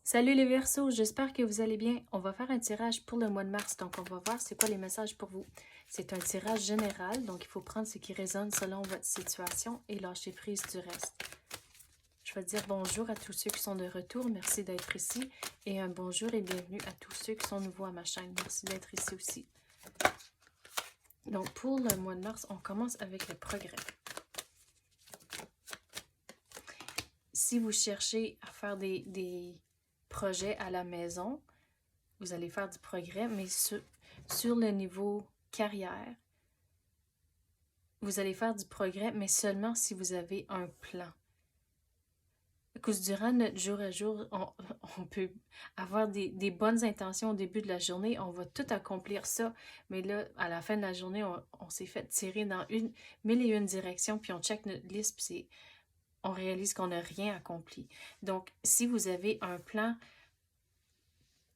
Salut les Verseaux, j'espère que vous allez bien. On va faire un tirage pour le mois de mars, donc on va voir c'est quoi les messages pour vous. C'est un tirage général, donc il faut prendre ce qui résonne selon votre situation et lâcher prise du reste. Je vais dire bonjour à tous ceux qui sont de retour, merci d'être ici, et un bonjour et bienvenue à tous ceux qui sont nouveaux à ma chaîne, merci d'être ici aussi. Donc pour le mois de mars, on commence avec le progrès. Si vous cherchez à faire des projets à la maison, vous allez faire du progrès, mais sur le niveau carrière, vous allez faire du progrès, mais seulement si vous avez un plan. Parce que durant notre jour à jour, on peut avoir des bonnes intentions au début de la journée, on va tout accomplir ça, mais là, à la fin de la journée, on s'est fait tirer dans mille et une directions, puis on check notre liste, puis on réalise qu'on n'a rien accompli. Donc, si vous avez un plan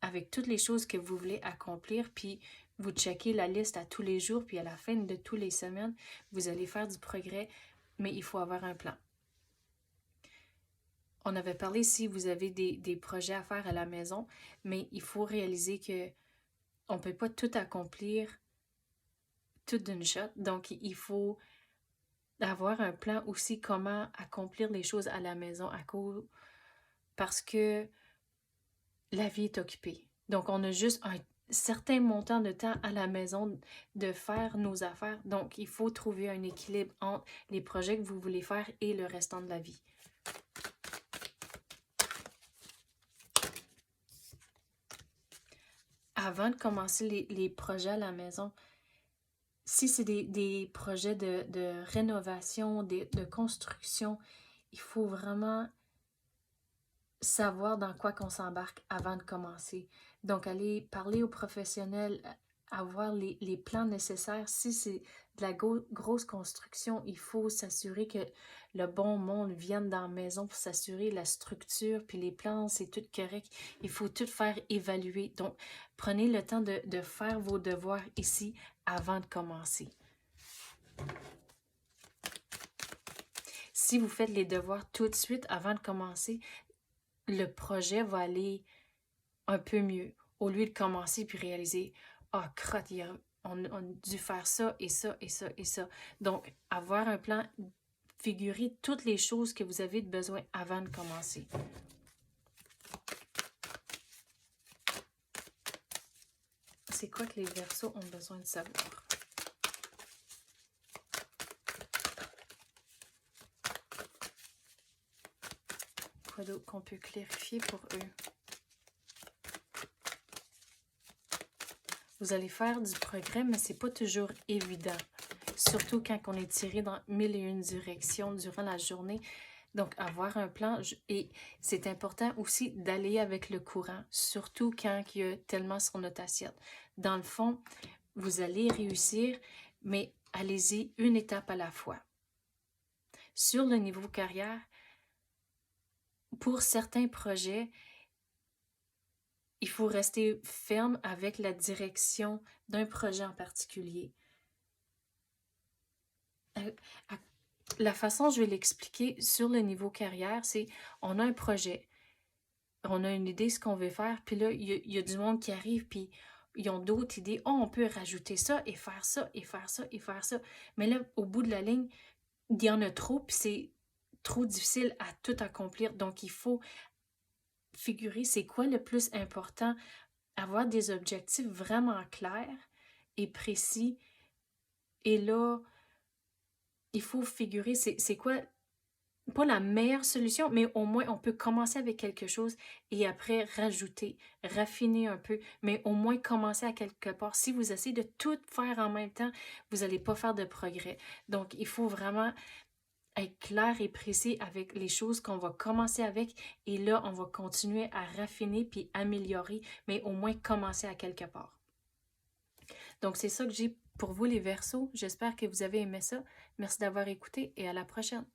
avec toutes les choses que vous voulez accomplir, puis vous checkez la liste à tous les jours, puis à la fin de toutes les semaines, vous allez faire du progrès, mais il faut avoir un plan. On avait parlé si vous avez des projets à faire à la maison, mais il faut réaliser que on ne peut pas tout accomplir tout d'une shot, donc il faut avoir un plan aussi comment accomplir les choses à la maison parce que la vie est occupée. Donc, on a juste un certain montant de temps à la maison de faire nos affaires. Donc, il faut trouver un équilibre entre les projets que vous voulez faire et le restant de la vie. Avant de commencer les projets à la maison, si c'est des projets de rénovation, de construction, il faut vraiment savoir dans quoi qu'on s'embarque avant de commencer. Donc, aller parler aux professionnels, avoir les plans nécessaires. Si c'est de la grosse construction, il faut s'assurer que le bon monde vienne dans la maison pour s'assurer la structure, puis les plans, c'est tout correct. Il faut tout faire évaluer. Donc, prenez le temps de faire vos devoirs ici avant de commencer. Si vous faites les devoirs tout de suite avant de commencer, le projet va aller un peu mieux. Au lieu de commencer puis réaliser « Ah, crotte, on a dû faire ça et ça et ça et ça. » Donc, avoir un plan, figurer toutes les choses que vous avez besoin avant de commencer. C'est quoi que les Verseaux ont besoin de savoir? Quoi d'autre qu'on peut clarifier pour eux? Vous allez faire du progrès, mais c'est pas toujours évident. Surtout quand on est tiré dans mille et une directions durant la journée. Donc, avoir un plan, et c'est important aussi d'aller avec le courant, surtout quand il y a tellement sur notre assiette. Dans le fond, vous allez réussir, mais allez-y une étape à la fois. Sur le niveau carrière, pour certains projets, il faut rester ferme avec la direction d'un projet en particulier. La façon dont je vais l'expliquer sur le niveau carrière, c'est on a un projet, on a une idée de ce qu'on veut faire, puis là, il y a du monde qui arrive, puis ils ont d'autres idées. Oh, on peut rajouter ça et faire ça et faire ça et faire ça. Mais là, au bout de la ligne, il y en a trop, puis c'est trop difficile à tout accomplir. Donc, il faut figurer c'est quoi le plus important, avoir des objectifs vraiment clairs et précis. Et là, il faut figurer c'est quoi, pas la meilleure solution, mais au moins on peut commencer avec quelque chose et après rajouter, raffiner un peu, mais au moins commencer à quelque part. Si vous essayez de tout faire en même temps, vous n'allez pas faire de progrès. Donc, il faut vraiment être clair et précis avec les choses qu'on va commencer avec et là, on va continuer à raffiner puis améliorer, mais au moins commencer à quelque part. Donc, c'est ça que j'ai pour vous les Verseaux. J'espère que vous avez aimé ça. Merci d'avoir écouté et à la prochaine.